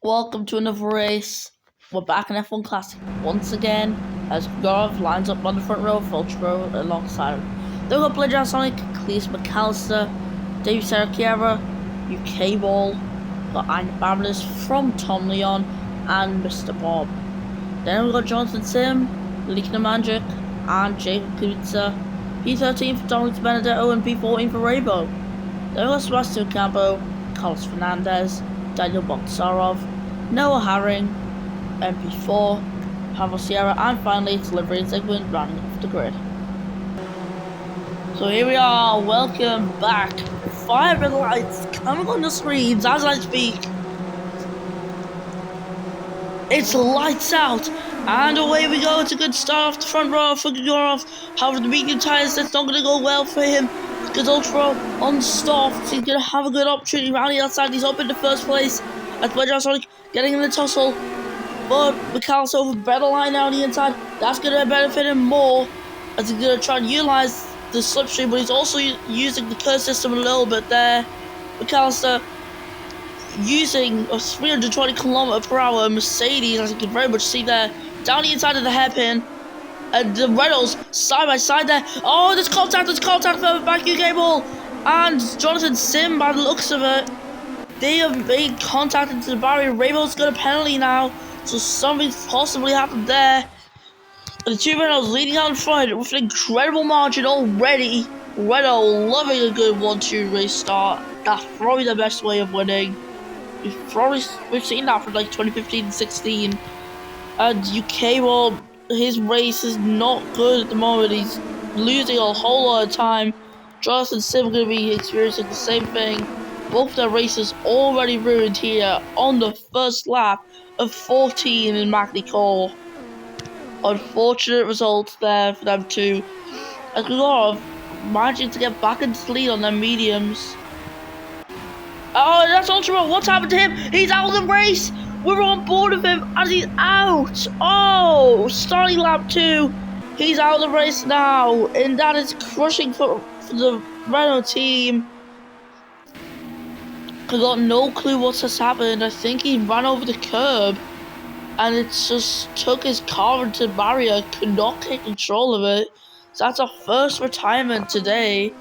Welcome to another race. We're back in F1 Classic once again as Gorov lines up on the front row of Ultra alongside him. They've got Blade Sonic, Cleese McAllister, David Sarakiera, UK Ball, got Andy Bablis from Tom Leon, and Mr. Bob. Then we've got Jonathan Sim, Leakna Magic, and Jacob Kubica, P13 for Dominic Benedetto, and P14 for Rainbow. Then we've got Sebastian Campo, Carlos Fernandez, Daniel Bogdasarov, Noah Herring, MP4, Pavel Sierra, and finally it's Livery and Zygmunt rounding off the grid. So here we are, welcome back. Fire red lights coming on the screens as I speak. It's lights out, and away we go. It's a good start off the front row for Gregorov. However, the medium tyres, that's not going to go well for him. Because Ultra unstopped, he's going to have a good opportunity around the outside. He's up in the first place. That's Blade Sonic getting in the tussle. But McAllister over better line now on the inside. That's going to benefit him more as he's going to try and utilize the slipstream, but he's also using the curve system a little bit there. McAllister using a 320km/h Mercedes, as you can very much see there, down the inside of the hairpin. And the Reynolds side by side there. Oh, there's contact further back, UK Ball. And Jonathan Sim, by the looks of it, they have made contact into the barrier. Rainbow's got a penalty now, so something's possibly happened there. And the two Reynolds leading out in front with an incredible margin already. Renault loving a good 1-2 race start. That's probably the best way of winning. We've seen that from like 2015 and 16. And UK Ball, his race is not good at the moment. He's losing a whole lot of time. Jonathan Sim going to be experiencing the same thing. Both their races already ruined here on the first lap of 14 in Mackley Cole. Unfortunate results there for them too. As Gregorov managing to get back into the lead on their mediums. Oh, that's Ultra. What's happened to him? He's out of the race. We're on board with him and he's out. Oh, starting lap 2. He's out of the race now. And that is crushing for the Renault team. I got no clue what has happened. I think he ran over the curb. And it just took his car into the barrier. Could not take control of it. So that's our first retirement today.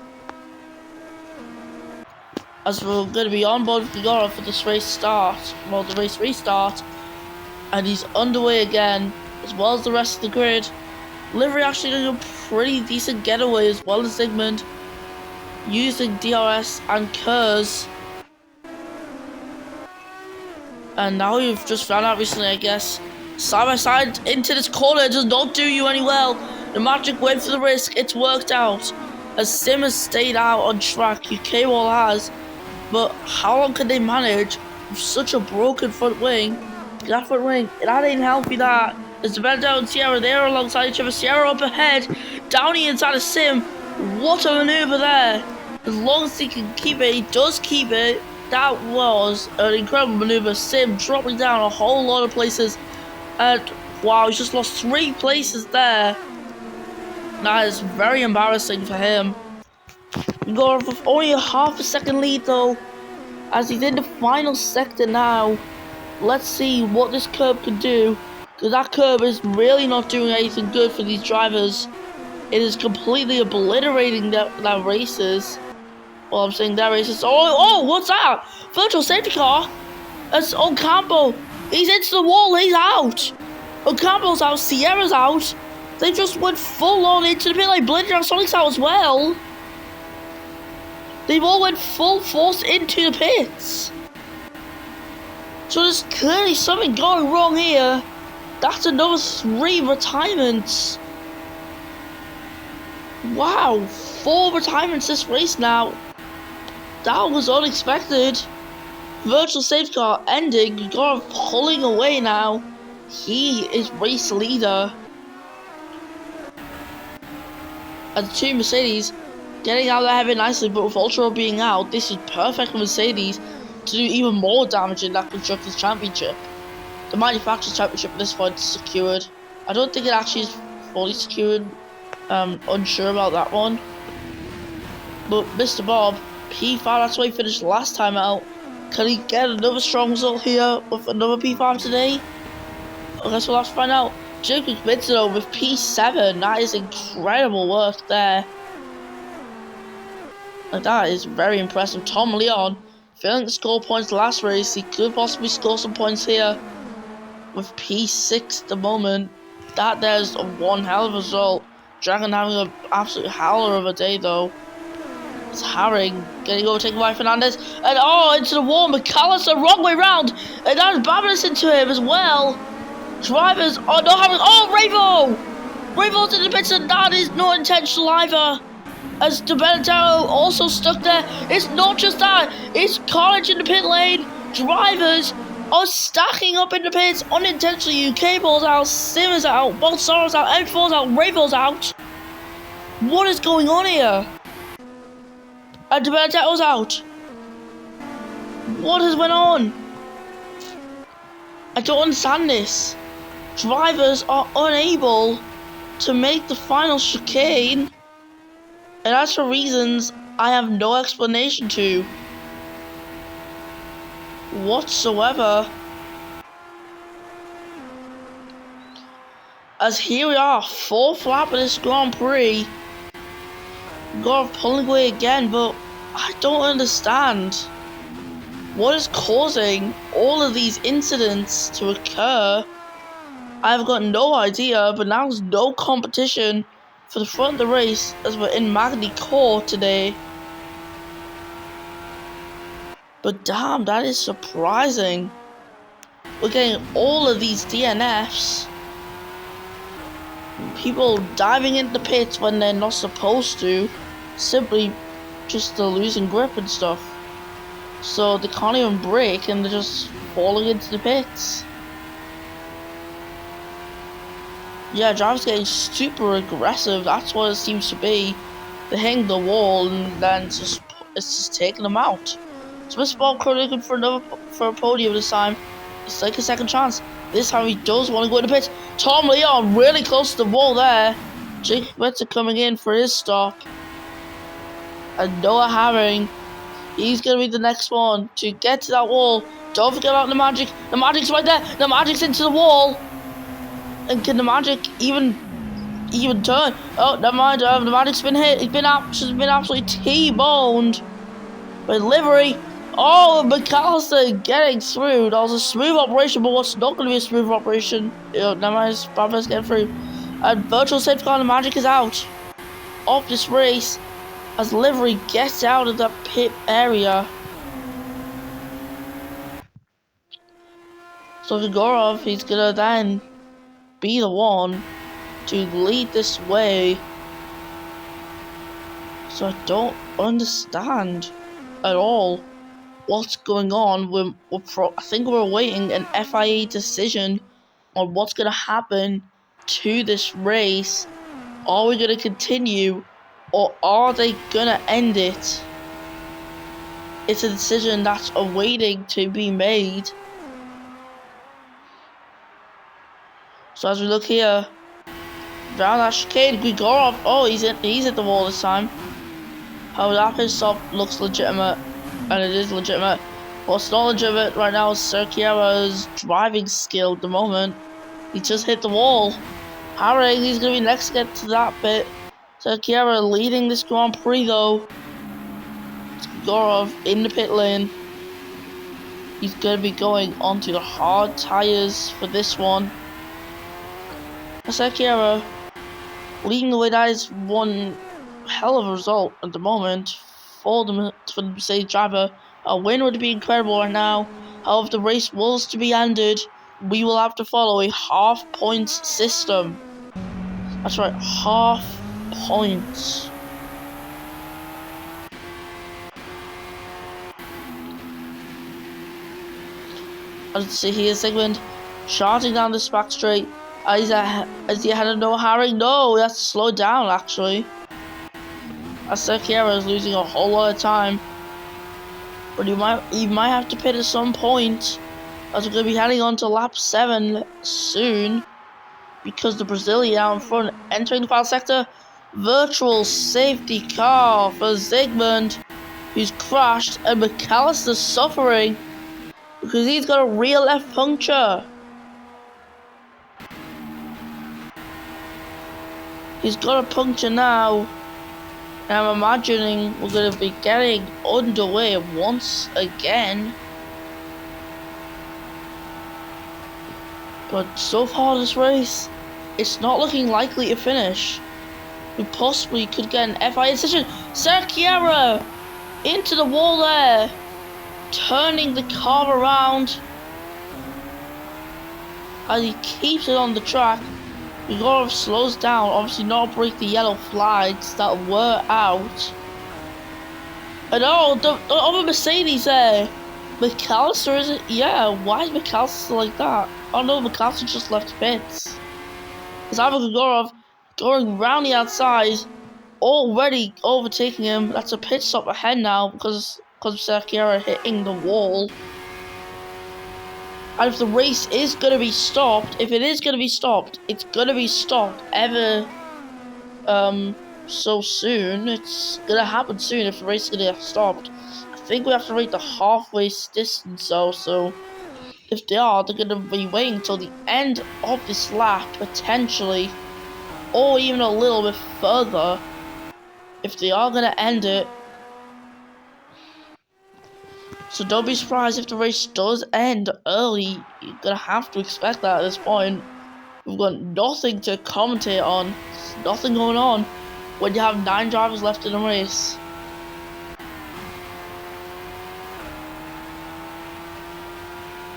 As we're going to be on board with Gregorov for this race start, well, the race restart, and he's underway again, as well as the rest of the grid. Livery actually doing a pretty decent getaway, as well as Zygmunt, using DRS and KERS. And now you've just found out recently, I guess, side by side into this corner does not do you any well. The Magic went for the risk, it's worked out. As Sim has stayed out on track, UK Wall has. But how long can they manage with such a broken front wing? That front wing, that ain't healthy, that. There's the Benedetto and Sierra there alongside each other. Sierra up ahead, down the inside of Sim. What a maneuver there. As long as he can keep it, he does keep it. That was an incredible maneuver. Sim dropping down a whole lot of places. And wow, he's just lost 3 places there. That is very embarrassing for him. We got only a half a second lead though, as he's in the final sector now. Let's see what this curb can do, because that curb is really not doing anything good for these drivers. It is completely obliterating their races. Well, I'm saying their races. Oh, what's that? Virtual safety car? That's Ocampo. He's into the wall, he's out. Ocampo's out, Sierra's out. They just went full on into the pit lane. Blade Sonic's out as well. They've all went full force into the pits. So there's clearly something going wrong here. That's another 3 retirements. Wow, 4 retirements this race now. That was unexpected. Virtual safety car ending. Gregorov pulling away now. He is race leader. And the 2 Mercedes getting out of there heavy nicely, but with Ultra being out, this is perfect for Mercedes to do even more damage in that Constructors' Championship. The Manufacturers' Championship at this point is secured. I don't think it actually is fully secured. Unsure about that one. But Mr. Bob, P5, that's where he finished last time out. Can he get another strong result here with another P5 today? I guess we'll have to find out. Jacob Bitzo with P7. That is incredible work there. And that is very impressive. Tom Leon failing to score points last race. He could possibly score some points here with P6 at the moment. That there's one hell of a result. Dragon having an absolute howler of a day though. It's Herring getting overtaken by Fernandez. And into the wall. McAllister, wrong way round. And that's Babinus into him as well. Drivers are not having. Ravo! Ravo's in the pits, and that is not intentional either. As De Benedetto also stuck there. It's not just that, it's carnage in the pit lane. Drivers are stacking up in the pits unintentionally. UK balls out, Simmers out, Bolsonar's out, M4's out, Ravo's out. What is going on here? And De Benedetto's out. What has went on? I don't understand this. Drivers are unable to make the final chicane, and as for reasons I have no explanation to whatsoever. As here we are, 4th lap of this Grand Prix. Got pulling away again, but I don't understand what is causing all of these incidents to occur. I've got no idea, but now there's no competition for the front of the race as we're in Magny Court today. But damn, that is surprising. We're getting all of these DNFs. People diving into the pits when they're not supposed to, simply just losing grip and stuff. So they can't even brake and they're just falling into the pits. Yeah, drivers getting super aggressive. That's what it seems to be. They hang the wall and then it's just taking them out. Smith Ball Crow looking for a podium this time. It's like a second chance. This time he does want to go in the pits. Tom Leon really close to the wall there. Jake Wetzer coming in for his stop. And Noah Herring, he's going to be the next one to get to that wall. Don't forget about the Magic. The Magic's right there. The Magic's into the wall. And can the Magic even turn? Oh, never mind. The Magic's been hit. He's been absolutely T-boned by Livery. Oh, McAllister getting through. That was a smooth operation, but what's not going to be a smooth operation? Never mind. Babinus getting through. And Virtual Safety Car, the Magic is out of this race as Livery gets out of that pit area. So Vigorov, he's gonna then be the one to lead this way. So I don't understand at all what's going on. I think we're awaiting an FIA decision on what's gonna happen to this race. Are we gonna continue, or are they gonna end it? It's a decision that's awaiting to be made. So as we look here, down that chicane, Grigorov, he's at the wall this time. However, that pit stop looks legitimate, and it is legitimate. What's not legitimate right now is Serkiera's driving skill at the moment. He just hit the wall. Herring, he's going to be next to get to that bit. Serkiera leading this Grand Prix though. Grigorov in the pit lane. He's going to be going onto the hard tyres for this one. Serkiera leading the way. That is one hell of a result at the moment for the Mercedes driver. A win would be incredible right now. However, if the race was to be ended, we will have to follow a half points system. That's right, half points. As you see here, Sigmund charging down this back straight. Is he ahead of Noah Herring? No, he has to slow down actually. As Serkiera is losing a whole lot of time. But he might have to pit at some point, as we're going to be heading on to lap 7 soon, because the Brazilian out in front entering the final sector. Virtual safety car for Zygmunt. He's crashed, and McAllister's suffering because he's got a real left puncture. He's got a puncture now, and I'm imagining we're going to be getting underway once again. But so far this race, it's not looking likely to finish. We possibly could get an FIA decision. Sergio into the wall there, turning the car around as he keeps it on the track. Igorov slows down, obviously not break the yellow flags that were out. And oh, the other Mercedes there. McAllister, is it? Yeah, why is McAllister like that? Oh no, McAllister just left pits. It's Ivan Igorov going round the outside, already overtaking him. That's a pit stop ahead now because of Sergio hitting the wall. And if the race is going to be stopped, if it is going to be stopped, it's going to be stopped ever so soon. It's going to happen soon if the race is going to get stopped. I think we have to rate the halfway distance though, so if they are, they're going to be waiting until the end of this lap, potentially, or even a little bit further, if they are going to end it. So don't be surprised if the race does end early. You're going to have to expect that at this point. We've got nothing to commentate on. There's nothing going on when you have 9 drivers left in the race.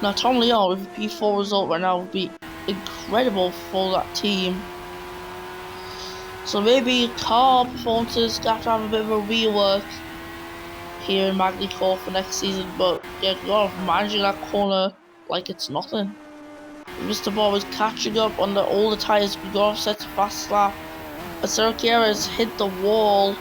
Now Tom Leon with a P4 result right now would be incredible for that team. So maybe car performances have to have a bit of a rework here in A.G.E for next season, but yeah, God, managing that corner like it's nothing. Mr. Bob is catching up on all the tyres. Igorov sets a fast lap. Sergio has hit the wall,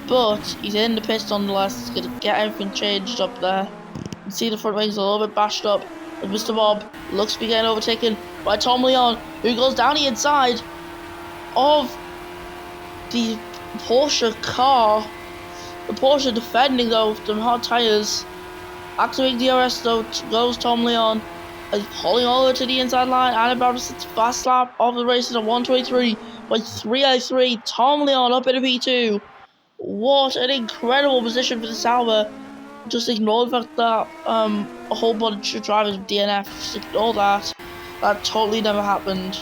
but he's in the pits nonetheless. He's gonna get everything changed up there. You can see the front wings a little bit bashed up. And Mr. Bob looks to be getting overtaken by Tom Leon, who goes down the inside of the Porsche car. The Porsche defending though with the hard tyres. Activating DRS though goes Tom Leon. He's pulling all the way to the inside line and about to sit the fast lap of the race in a 1:23 by 3:03. Tom Leon up in a P2. What an incredible position for the Sauber. Just ignore the fact that a whole bunch of drivers with DNF. Just ignore that. That totally never happened.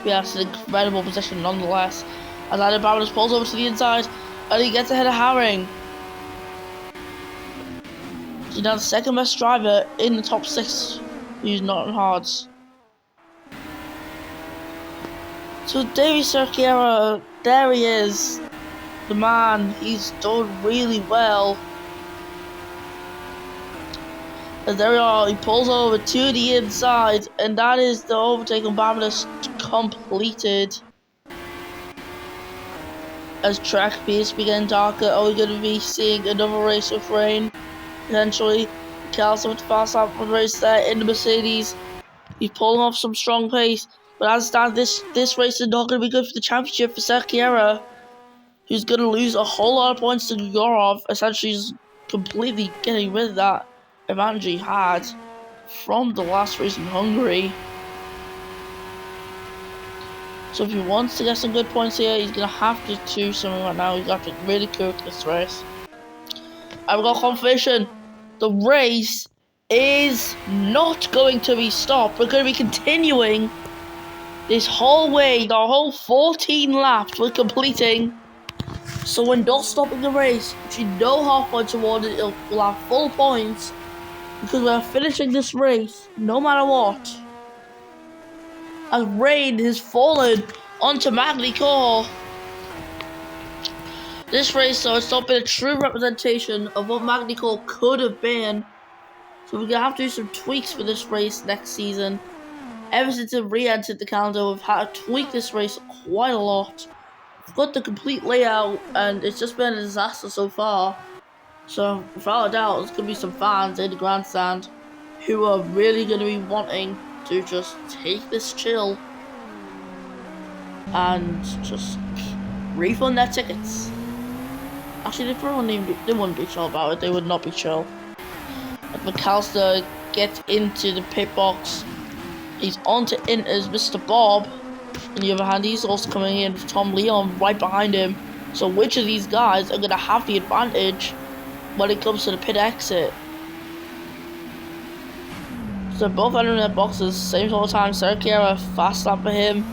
Yeah, it's an incredible position nonetheless. As Adam Bowers pulls over to the inside and he gets ahead of Herring. He's now the second best driver in the top 6 who's not on hards. So Davy Sergio, there he is. The man, he's done really well. And there we are, he pulls over to the inside, and that is the overtake on Barbados completed. As track appears to be getting darker, are we going to be seeing another race with rain? Potentially. McAllister with the fast lap of the race there in the Mercedes. He's pulling off some strong pace, but as it stands, this race is not going to be good for the championship for Sergio, who's going to lose a whole lot of points to Igorov. Essentially, he's completely getting rid of that advantage he had from the last race in Hungary. So if he wants to get some good points here, he's going to have to do something right now. He's going to have to really cook this race. I've got confirmation. The race is not going to be stopped. We're going to be continuing this whole way, the whole 14 laps we're completing. So when not stopping the race, if you know halfway toward it, we'll have full points because we're finishing this race no matter what. As rain has fallen onto A.G.E. This race, though, it's not been a true representation of what A.G.E could have been. So we're going to have to do some tweaks for this race next season. Ever since it re-entered the calendar, we've had to tweak this race quite a lot. We've got the complete layout, and it's just been a disaster so far. So, without a doubt, there's going to be some fans in the grandstand who are really going to be wanting to just take this chill and just refund their tickets. Actually, they wouldn't be chill about it. They would not be chill. If McAllister gets into the pit box, he's on to Inter's Mr. Bob. On the other hand, he's also coming in with Tom Leon right behind him. So which of these guys are going to have the advantage when it comes to the pit exit? So both entering their boxes, same sort of time. Sergio fast lap for him.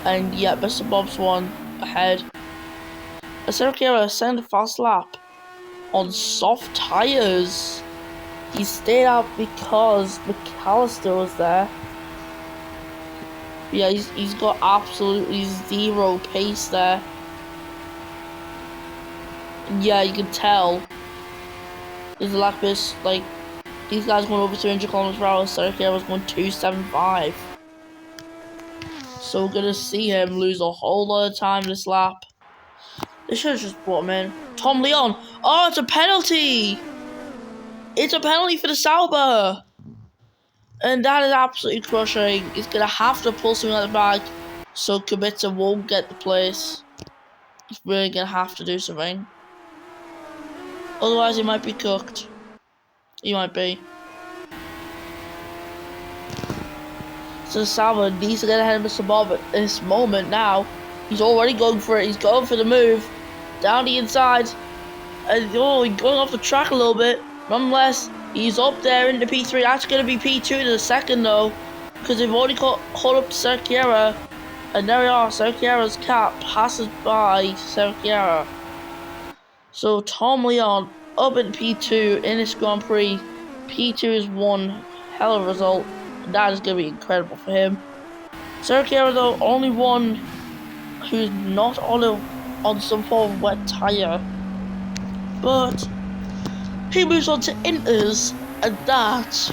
And yeah, Mr. Bob's one ahead. Sergio sent a fast lap on soft tires. He stayed out because McAllister was there. Yeah, he's got absolutely zero pace there. Yeah, you can tell. There's a lack of like these guys going over 200 kilometers per hour. Sergio was going 275. So we're gonna see him lose a whole lot of time this lap. They should have just brought him in. Tom Leon. Oh, it's a penalty. It's a penalty for the Sauber. And that is absolutely crushing. He's going to have to pull something at the back so Kubica won't get the place. He's really going to have to do something. Otherwise, he might be cooked. He might be. So Sauber needs to get ahead of Mr. Bob at this moment now. He's already going for it. He's going for the move. Down the inside. And he's going off the track a little bit. Nonetheless, he's up there in the P3. That's going to be P2 in a second though. Because they've already caught up to Sergio. And there we are. Sergio's cap passes by Sergio. So Tom Leon up in P2 in this Grand Prix. P2 is one hell of a result. And that is going to be incredible for him. Sergio though, only one who's not on some form of wet tyre. But he moves on to Inter's, and that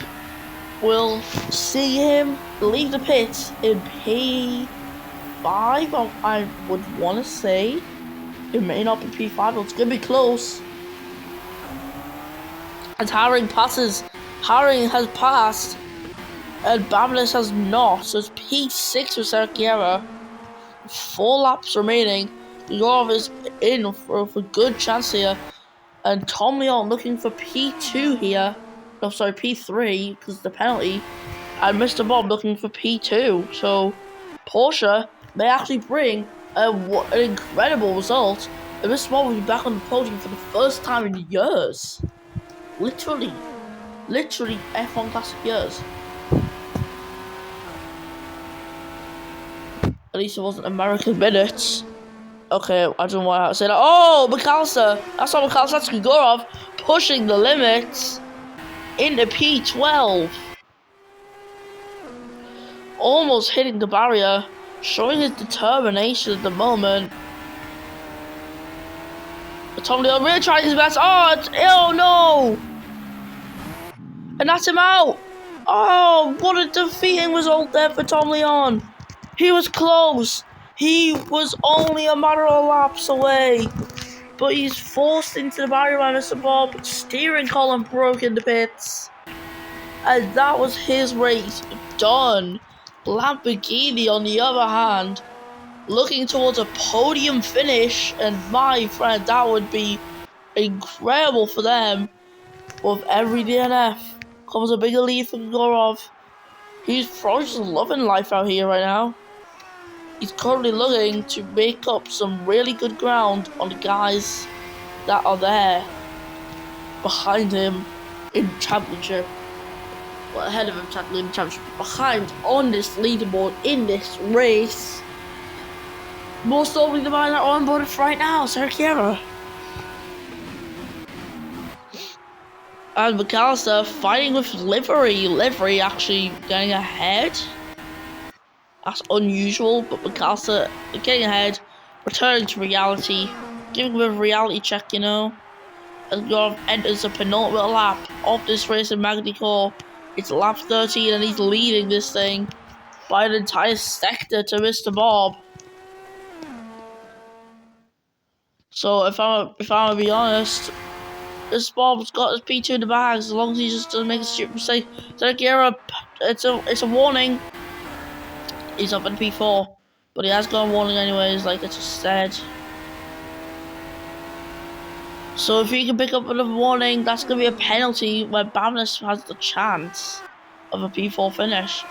will see him leave the pit in P5. I would want to say it may not be P5, but it's going to be close. As Haring has passed, and Bablis has not. So it's P6 for Sergio. 4 laps remaining. Yurov is in for a good chance here. And Tom Leon looking for P2 here. Oh, sorry, P3, because the penalty. And Mr. Bob looking for P2. So Porsche may actually bring an incredible result. And Mr. Bob will be back on the podium for the first time in years. Literally F1 Classic years. At least it wasn't American minutes. Okay, I don't know why I said that. Oh, McAllister! That's not McAllister, that's Gregorov pushing the limits into P12. Almost hitting the barrier, showing his determination at the moment. But Tom Leon really trying his best. Oh no! And that's him out! Oh, what a defeating result there for Tom Leon. He was close. He was only a matter of laps away. But he's forced into the barrier by Mr. Bob. Steering column broke in the pits. And that was his race done. Lamborghini, on the other hand, looking towards a podium finish. And my friend, that would be incredible for them. With every DNF comes a bigger lead for Gorov. He's probably just loving life out here right now. He's currently looking to make up some really good ground on the guys that are there behind him in championship. Well, ahead of him tackling the championship, behind on this leaderboard in this race. Most notably the man that are on board right now, Sergio. And McAllister fighting with livery. Livery actually getting ahead. That's unusual, but McAllister getting ahead, returning to reality, giving him a reality check, you know. As Gorov enters the penultimate lap of this race in Magny-Cours. It's lap 13 and he's leading this thing by an entire sector to Mr. Bob. So if I'm gonna be honest, this Bob's got his P2 in the bag as long as he just doesn't make a stupid mistake. Sergio, it's a warning. He's up in P4, but he has got a warning anyways, like I just said. So if he can pick up another warning, that's going to be a penalty where Babness has the chance of a P4 finish.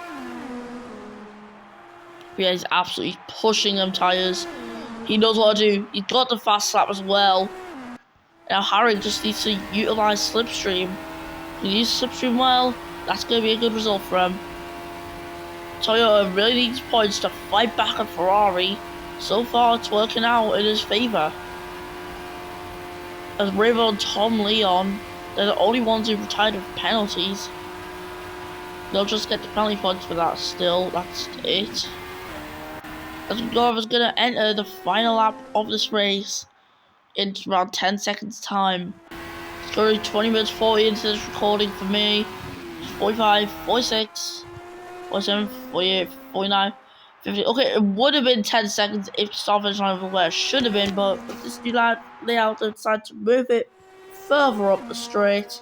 Yeah, he's absolutely pushing them tyres. He knows what to do. He's got the fast slap as well. Now Harry just needs to utilise Slipstream. If he uses Slipstream well, that's going to be a good result for him. Toyota really needs points to fight back at Ferrari. So far, it's working out in his favour. As River and Tom Leon, they're the only ones who've retired with penalties. They'll just get the penalty points for that still, that's it. As Gorov is going to enter the final lap of this race in around 10 seconds time. It's going to be 20 minutes 40 into this recording for me. 45, 46, 47, 48, 49, 50. Okay, it would have been 10 seconds if start finish line was where it should have been, but with this new layout, I decided to move it further up the straight.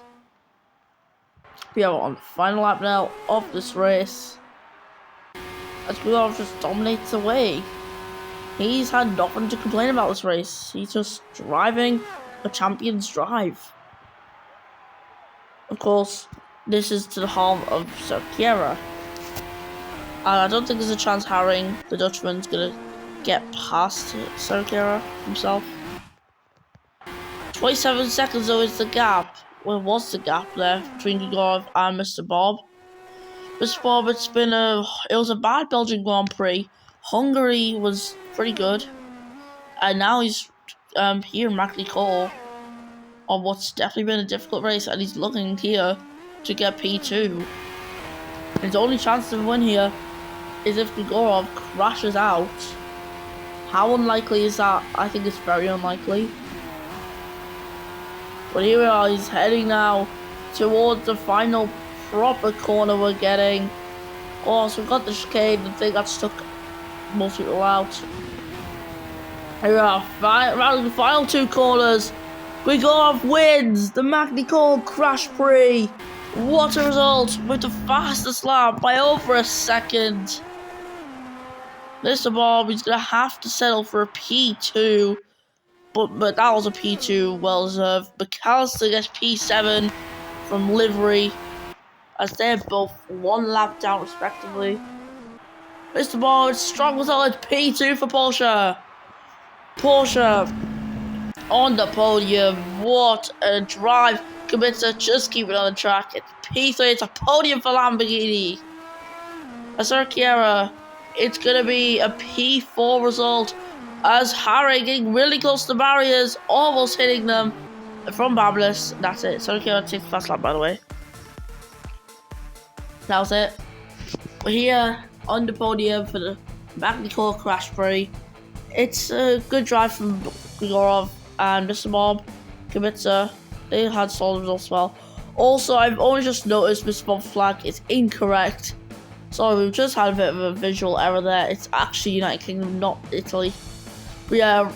We are on the final lap now of this race. As Gulov just dominates away. He's had nothing to complain about this race. He's just driving a champion's drive. Of course, this is to the harm of Serkiera. And I don't think there's a chance Haring, the Dutchman's gonna get past Serkiera himself. 27 seconds though is the gap. Well, was the gap there between Gregorov and Mr. Bob. Mr. Bob, it was a bad Belgian Grand Prix. Hungary was pretty good. And now he's here in Magny-Cours on what's definitely been a difficult race, and he's looking here to get P2. His only chance to win here is if Gregorov crashes out. How unlikely is that? I think it's very unlikely. But here we are, he's heading now towards the final proper corner we're getting. Oh, so we've got the chicane, the thing that stuck most people out. Here we are, round the final two corners. Gregorov wins the Magny-Cours Crash Prix. What a result, with the fastest lap by over a second. Mr. Bob, he's going to have to settle for a P2. But that was a P2 well deserved. McAllister gets P7 from livery, as they're both one lap down respectively. Mr. Bob, strong result at P2 for Porsche. Porsche on the podium. What a drive. Kubica just keep it on the track. It's P3, it's a podium for Lamborghini. Serkiera, it's going to be a P4 result, as Harry getting really close to the barriers, almost hitting them from Bablis. That's it. Serkiera takes the fast lap, by the way. That was it. We're here on the podium for the Magny-Cours Crash Prix. It's a good drive from Gregorov and Mr. Bob. Kubica, they had solid results as well. Also, I've only just noticed Mr. Bob's flag is incorrect. So we've just had a bit of a visual error there. It's actually United Kingdom, not Italy. But yeah,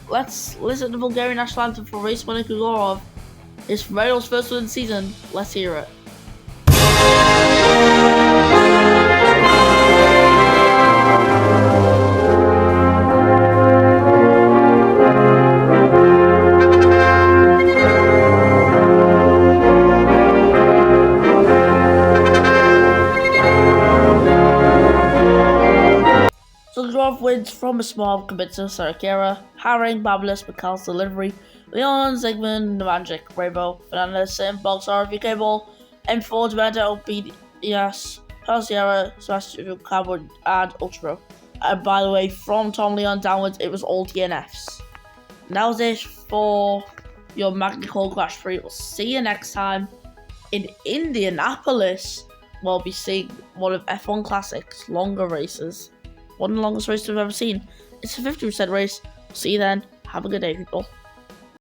let's listen to the Bulgarian national anthem for race winner Gregorov. It's Renault's first win of the season. Let's hear it. So Gregorov wins from a small Kubica, Serkiera, Haring, Bablis, McAllister delivery, Leon, Zygmunt, Novanjic, Bravo, Fernandez, Sim, Boxar, VK Ball, M4, Demento, BDS, Sierra, Sebastian, Carbon, and Ultra. And by the way, from Tom Leon downwards, it was all DNFs. And that was it for your Magny-Cours Crash Prix. We'll see you next time in Indianapolis. We'll be seeing one of F1 Classic's longer races. One of the longest races we've ever seen. It's a 50% race. See you then. Have a good day, people.